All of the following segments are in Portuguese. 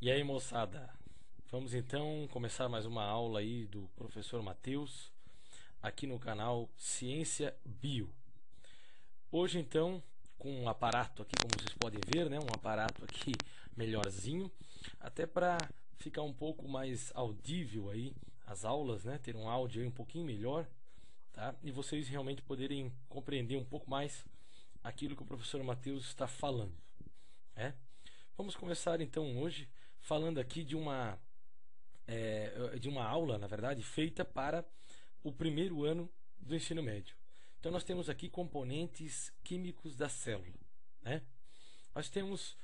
E aí, moçada? Vamos então começar mais uma aula aí do professor Matheus, aqui no canal Ciência Bio. Hoje então, com um aparato aqui, como vocês podem ver, né, um aparato aqui melhorzinho, até para ficar um pouco mais audível aí as aulas, né, ter um áudio aí um pouquinho melhor, tá? E vocês realmente poderem compreender um pouco mais aquilo que o professor Matheus está falando, né? Vamos começar então hoje falando aqui de uma aula, na verdade, feita para o primeiro ano do ensino médio. Então nós temos aqui componentes químicos da célula, né? Nós temos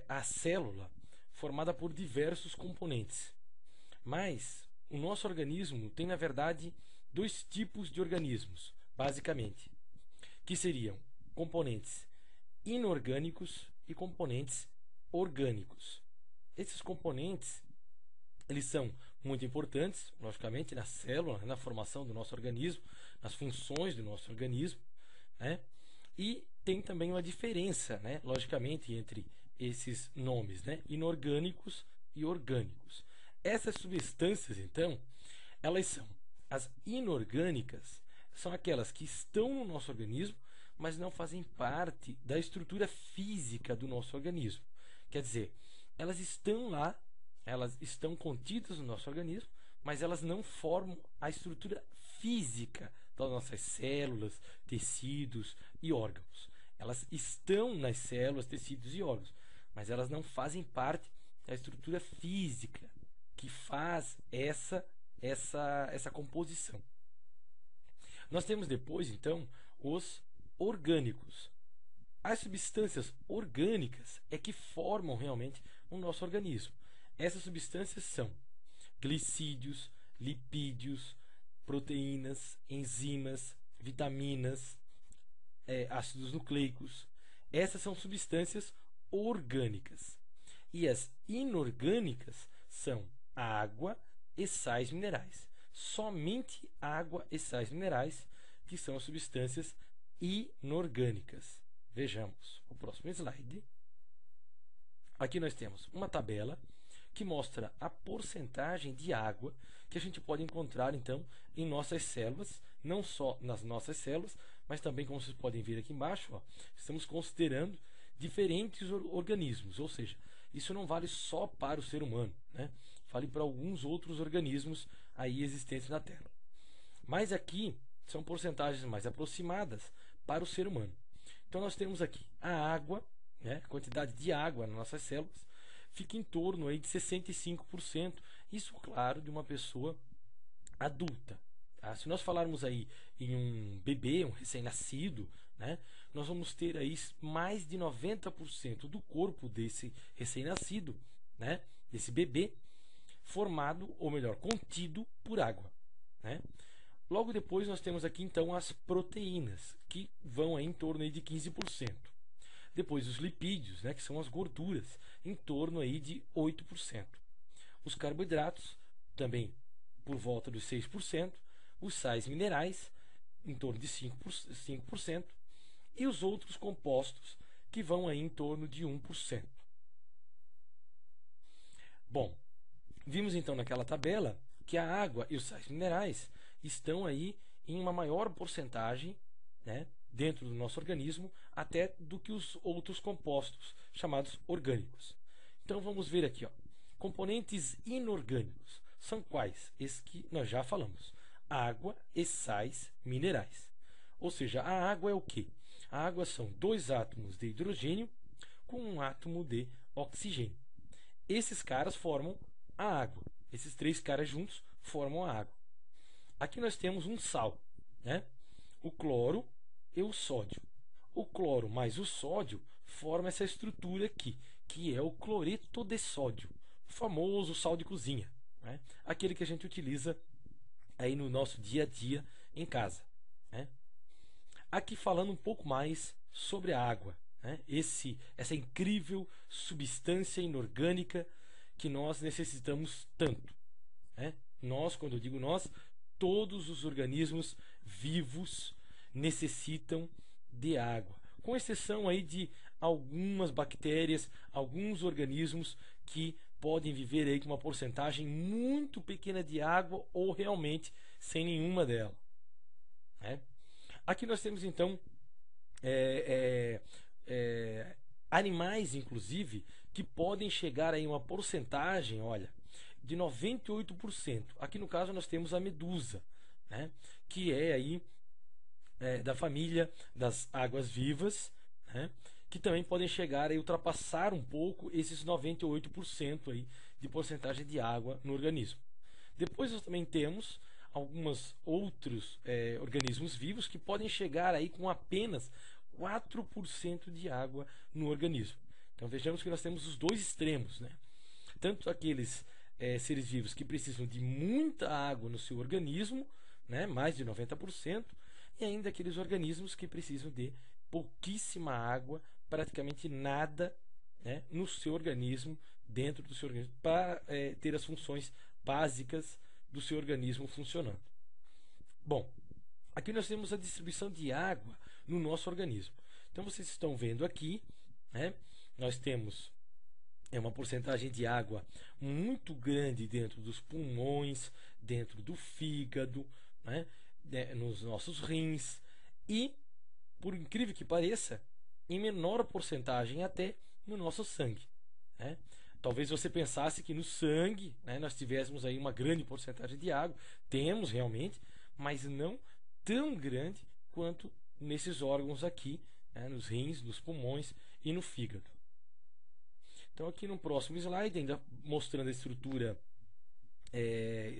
a célula formada por diversos componentes, mas o nosso organismo tem, na verdade, dois tipos de organismos, basicamente, que seriam componentes inorgânicos e componentes orgânicos. Esses componentes eles são muito importantes, logicamente, na célula, na formação do nosso organismo, nas funções do nosso organismo, né? E tem também uma diferença, né, logicamente, entre esses nomes, né, inorgânicos e orgânicos. Essas substâncias, então, elas são as inorgânicas, são aquelas que estão no nosso organismo, mas não fazem parte da estrutura física do nosso organismo. Quer dizer, elas estão lá, elas estão contidas no nosso organismo, mas elas não formam a estrutura física das nossas células, tecidos e órgãos. Elas estão nas células, tecidos e órgãos, mas elas não fazem parte da estrutura física que faz essa composição. Nós temos depois, então, os orgânicos. As substâncias orgânicas é que formam realmente o nosso organismo. Essas substâncias são glicídios, lipídios, proteínas, enzimas, vitaminas, ácidos nucleicos. Essas são substâncias orgânicas. E as inorgânicas são água e sais minerais. Somente água e sais minerais que são as substâncias inorgânicas. Vejamos o próximo slide. Aqui nós temos uma tabela que mostra a porcentagem de água que a gente pode encontrar então em nossas células, não só nas nossas células, mas também, como vocês podem ver aqui embaixo, ó, estamos considerando diferentes organismos, ou seja, isso não vale só para o ser humano, né? Vale para alguns outros organismos aí existentes na Terra. Mas aqui são porcentagens mais aproximadas para o ser humano. Então nós temos aqui a água, né, a quantidade de água nas nossas células, fica em torno aí de 65%. Isso, claro, de uma pessoa adulta. Tá? Se nós falarmos aí em um bebê, um recém-nascido, né, nós vamos ter aí mais de 90% do corpo desse recém-nascido, né, desse bebê, formado, ou melhor, contido por água. Né? Logo depois nós temos aqui então as proteínas, que vão aí em torno aí de 15%. Depois os lipídios, né, que são as gorduras, em torno aí de 8%. Os carboidratos, também por volta dos 6%. Os sais minerais, em torno de 5%. E os outros compostos, que vão aí em torno de 1%. Bom, vimos então naquela tabela que a água e os sais minerais estão aí em uma maior porcentagem, né, dentro do nosso organismo, até do que os outros compostos chamados orgânicos. Então vamos ver aqui, ó. Componentes inorgânicos são quais? Esses que nós já falamos: água e sais minerais. Ou seja, a água é o quê? A água são dois átomos de hidrogênio com um átomo de oxigênio. Esses caras formam a água. Esses três caras juntos formam a água. Aqui nós temos um sal, né? O cloro e o sódio. O cloro mais o sódio formam essa estrutura aqui, que é o cloreto de sódio, o famoso sal de cozinha, né? Aquele que a gente utiliza aí no nosso dia a dia em casa, né? Aqui falando um pouco mais sobre a água, né? Essa incrível substância inorgânica que nós necessitamos tanto, né? Nós, quando eu digo nós, todos os organismos vivos necessitam de água, com exceção aí de algumas bactérias, alguns organismos que podem viver aí com uma porcentagem muito pequena de água ou realmente sem nenhuma dela, né? Aqui nós temos então é, animais, inclusive, que podem chegar aí uma porcentagem, olha, de 98%. Aqui no caso nós temos a medusa, né? Que é aí da família das águas-vivas, né? Que também podem chegar a ultrapassar um pouco esses 98% aí de porcentagem de água no organismo. Depois nós também temos alguns outros organismos vivos que podem chegar aí com apenas 4% de água no organismo. Então vejamos que nós temos os dois extremos, né? Tanto aqueles seres vivos que precisam de muita água no seu organismo, né? Mais de 90%, e ainda aqueles organismos que precisam de pouquíssima água, praticamente nada, né, no seu organismo, dentro do seu organismo, para ter as funções básicas do seu organismo funcionando. Bom, aqui nós temos a distribuição de água no nosso organismo. Então vocês estão vendo aqui, né, nós temos uma porcentagem de água muito grande dentro dos pulmões, dentro do fígado, né, nos nossos rins e, por incrível que pareça, em menor porcentagem até no nosso sangue, né? Talvez você pensasse que no sangue, né, nós tivéssemos aí uma grande porcentagem de água. Temos realmente, mas não tão grande quanto nesses órgãos aqui, né, nos rins, nos pulmões e no fígado. Então aqui no próximo slide, ainda mostrando a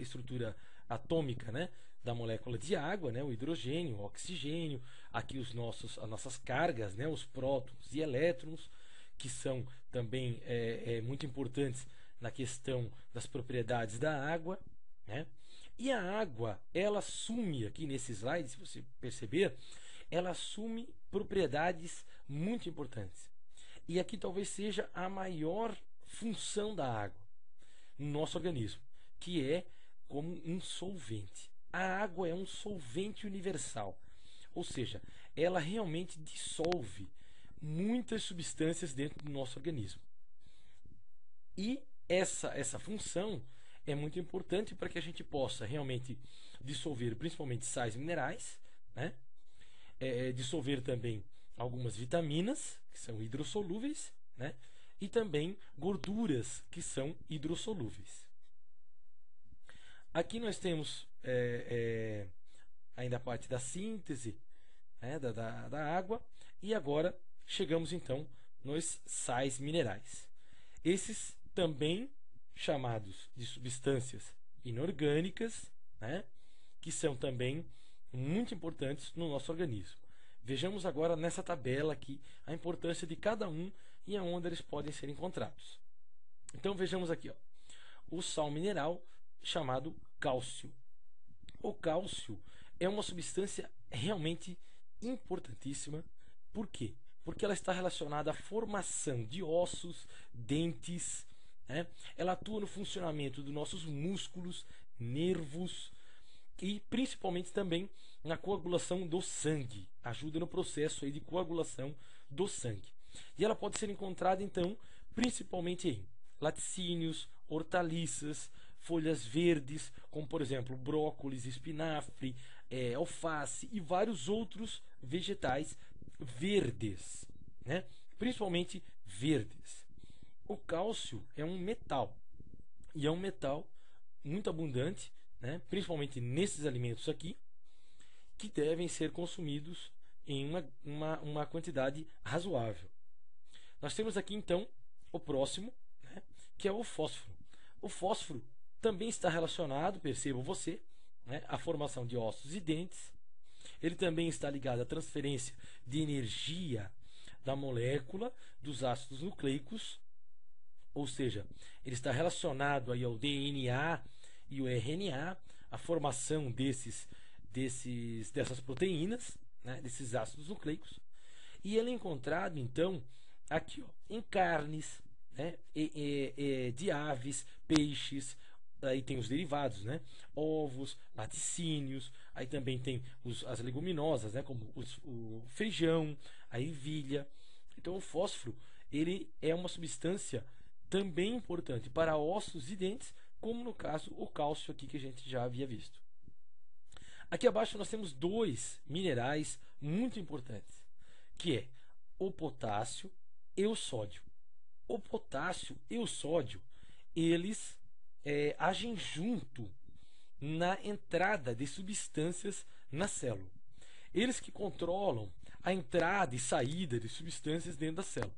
estrutura atômica, né, da molécula de água, né, o hidrogênio, o oxigênio, aqui as nossas cargas, né, os prótons e elétrons, que são também muito importantes na questão das propriedades da água, né? E a água, ela assume, aqui nesse slide, se você perceber, ela assume propriedades muito importantes. E aqui talvez seja a maior função da água no nosso organismo, que é como um solvente. A água é um solvente universal, ou seja, ela realmente dissolve muitas substâncias dentro do nosso organismo. E essa função é muito importante para que a gente possa realmente dissolver principalmente sais minerais, né? Dissolver também algumas vitaminas, que são hidrossolúveis, né? E também gorduras, que são hidrossolúveis. Aqui nós temos ainda a parte da síntese, né, da água. E agora chegamos então nos sais minerais. Esses também chamados de substâncias inorgânicas, né, que são também muito importantes no nosso organismo. Vejamos agora nessa tabela aqui a importância de cada um e aonde eles podem ser encontrados. Então vejamos aqui, ó, o sal mineral chamado cálcio. O cálcio é uma substância realmente importantíssima. Por quê? Porque ela está relacionada à formação de ossos, dentes, né? Ela atua no funcionamento dos nossos músculos, nervos e principalmente também na coagulação do sangue. Ajuda no processo aí de coagulação do sangue. E ela pode ser encontrada então principalmente em laticínios, hortaliças, folhas verdes, como por exemplo brócolis, espinafre, alface e vários outros vegetais verdes, né? Principalmente verdes. O cálcio é um metal e é um metal muito abundante, né? Principalmente nesses alimentos aqui, que devem ser consumidos em uma quantidade razoável. Nós temos aqui então o próximo, né? Que é o fósforo. O fósforo também está relacionado, perceba você, né, à formação de ossos e dentes. Ele também está ligado à transferência de energia da molécula dos ácidos nucleicos, ou seja, ele está relacionado aí ao DNA e o RNA, a formação dessas proteínas, né, desses ácidos nucleicos. E ele é encontrado então aqui, ó, em carnes, né, de aves, peixes. Aí tem os derivados, né? Ovos, laticínios, aí também tem as leguminosas, né? Como o feijão, a ervilha. Então o fósforo, ele é uma substância também importante para ossos e dentes, como no caso o cálcio aqui que a gente já havia visto. Aqui abaixo nós temos dois minerais muito importantes, que é o potássio e o sódio. O potássio e o sódio, eles agem junto na entrada de substâncias na célula. Eles que controlam a entrada e saída de substâncias dentro da célula.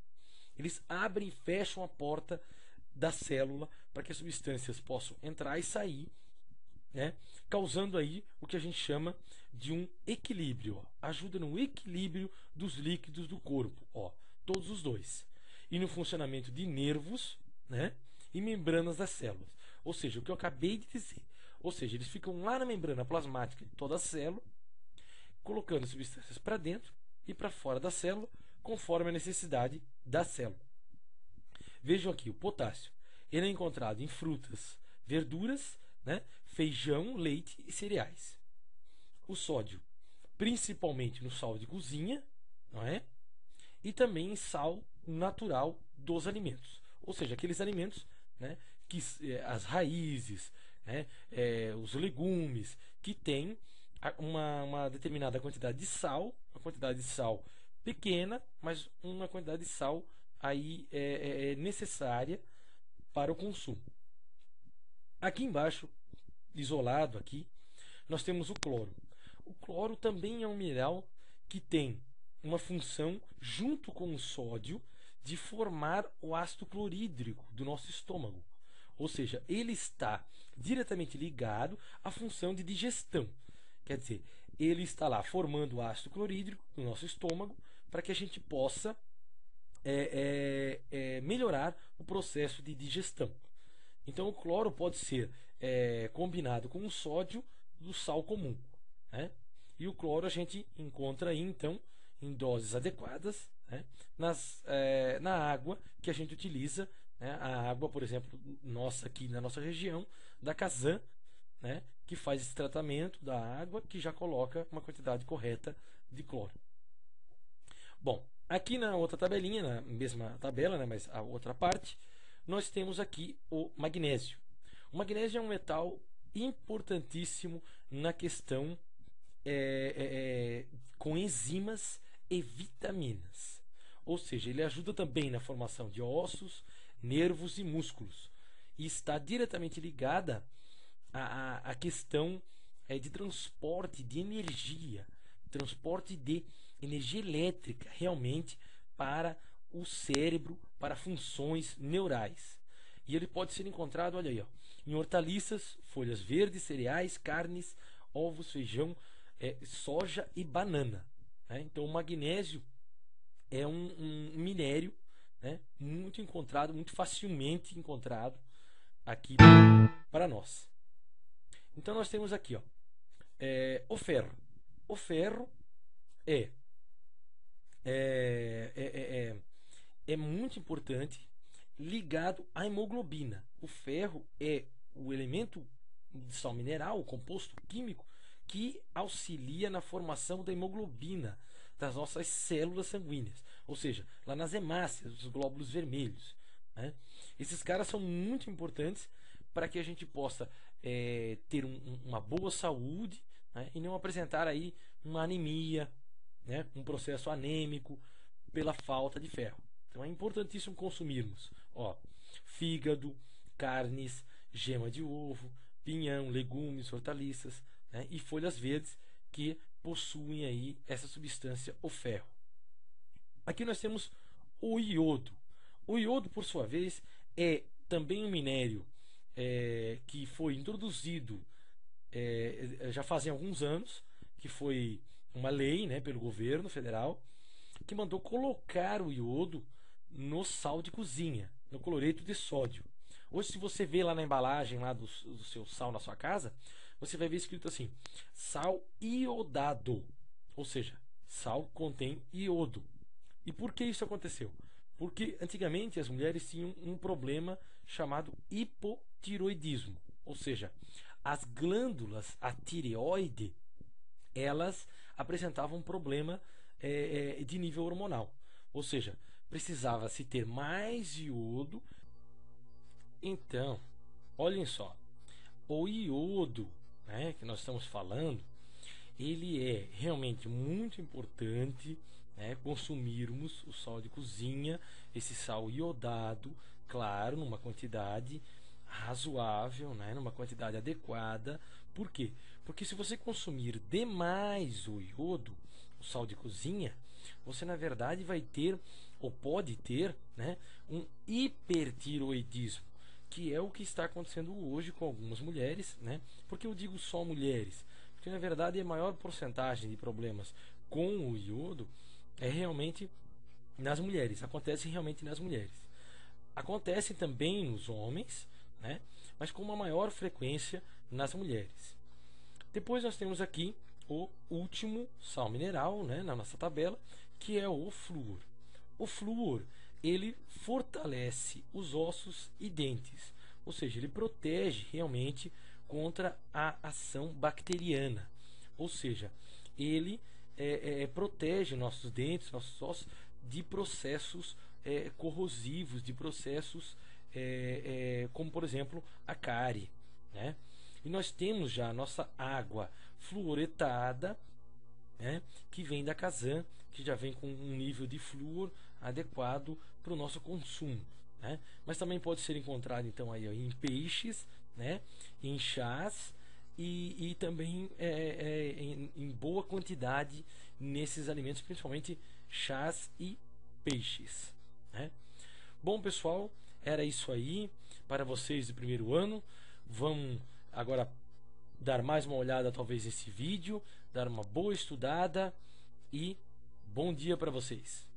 Eles abrem e fecham a porta da célula para que as substâncias possam entrar e sair, né? Causando aí o que a gente chama de um equilíbrio. Ó. Ajuda no equilíbrio dos líquidos do corpo, ó, todos os dois. E no funcionamento de nervos, né? E membranas das células. Ou seja, o que eu acabei de dizer. Ou seja, eles ficam lá na membrana plasmática de toda a célula, colocando substâncias para dentro e para fora da célula, conforme a necessidade da célula. Vejam aqui, o potássio. Ele é encontrado em frutas, verduras, né? Feijão, leite e cereais. O sódio, principalmente no sal de cozinha, não é? E também em sal natural dos alimentos. Ou seja, aqueles alimentos, né, que as raízes, né, os legumes, que têm uma determinada quantidade de sal, uma quantidade de sal pequena, mas uma quantidade de sal aí necessária para o consumo. Aqui embaixo, isolado aqui, nós temos o cloro. O cloro também é um mineral que tem uma função, junto com o sódio, de formar o ácido clorídrico do nosso estômago. Ou seja, ele está diretamente ligado à função de digestão. Quer dizer, ele está lá formando o ácido clorídrico no nosso estômago para que a gente possa melhorar o processo de digestão. Então, o cloro pode ser combinado com o sódio do sal comum, né? E o cloro a gente encontra aí, então, em doses adequadas, né? Na água que a gente utiliza, né? A água, por exemplo, nossa aqui na nossa região, da Casan, né? Que faz esse tratamento da água, que já coloca uma quantidade correta de cloro. Bom, aqui na outra tabelinha, na mesma tabela, né? Mas a outra parte, nós temos aqui o magnésio. O magnésio é um metal importantíssimo na questão com enzimas e vitaminas. Ou seja, ele ajuda também na formação de ossos, nervos e músculos. E está diretamente ligada à questão de transporte de energia, transporte de energia elétrica realmente para o cérebro, para funções neurais. E ele pode ser encontrado, olha aí, ó, em hortaliças, folhas verdes, cereais, carnes, ovos, feijão, soja e banana. Né? Então, o magnésio é um minério, né, muito encontrado, muito facilmente encontrado aqui para nós. Então, nós temos aqui, ó, o ferro. O ferro é muito importante, ligado à hemoglobina. O ferro é o elemento de sal mineral, o composto químico, que auxilia na formação da hemoglobina das nossas células sanguíneas. Ou seja, lá nas hemácias, os glóbulos vermelhos. Né? Esses caras são muito importantes para que a gente possa ter uma boa saúde, né? E não apresentar aí uma anemia, né? Um processo anêmico pela falta de ferro. Então é importantíssimo consumirmos, ó, fígado, carnes, gema de ovo, pinhão, legumes, hortaliças, né? E folhas verdes que possuem aí essa substância, o ferro. Aqui nós temos o iodo. O iodo, por sua vez, é também um minério que foi introduzido já fazem alguns anos, que foi uma lei, né, pelo governo federal, que mandou colocar o iodo no sal de cozinha, no cloreto de sódio. Hoje, se você vê lá na embalagem lá do seu sal na sua casa, você vai ver escrito assim: sal iodado, ou seja, sal contém iodo. E por que isso aconteceu? Porque antigamente as mulheres tinham um problema chamado hipotiroidismo, ou seja, as glândulas, a tireoide, elas apresentavam um problema de nível hormonal. Ou seja, precisava-se ter mais iodo Então, olhem só, o iodo, né, que nós estamos falando, ele é realmente muito importante, né, consumirmos o sal de cozinha, esse sal iodado, claro, numa quantidade razoável, né, numa quantidade adequada. Por quê? Porque se você consumir demais o iodo, o sal de cozinha, você na verdade vai ter ou pode ter, né, um hipertiroidismo, que é o que está acontecendo hoje com algumas mulheres, né? Porque eu digo só mulheres, porque na verdade a maior porcentagem de problemas com o iodo é realmente nas mulheres, acontece realmente nas mulheres. Acontece também nos homens, né? Mas com uma maior frequência nas mulheres. Depois nós temos aqui o último sal mineral, né, na nossa tabela, que é o flúor. O flúor, ele fortalece os ossos e dentes, ou seja, ele protege realmente contra a ação bacteriana, ou seja, ele protege nossos dentes, nossos ossos de processos corrosivos, de processos como por exemplo a cárie, né? E nós temos já a nossa água fluoretada, né, que vem da Kazan, que já vem com um nível de flúor adequado para o nosso consumo, né? Mas também pode ser encontrado então aí em peixes, né, em chás e também em boa quantidade nesses alimentos, principalmente chás e peixes, né? Bom, pessoal, era isso aí para vocês do primeiro ano. Vamos agora dar mais uma olhada talvez nesse vídeo, dar uma boa estudada e bom dia para vocês.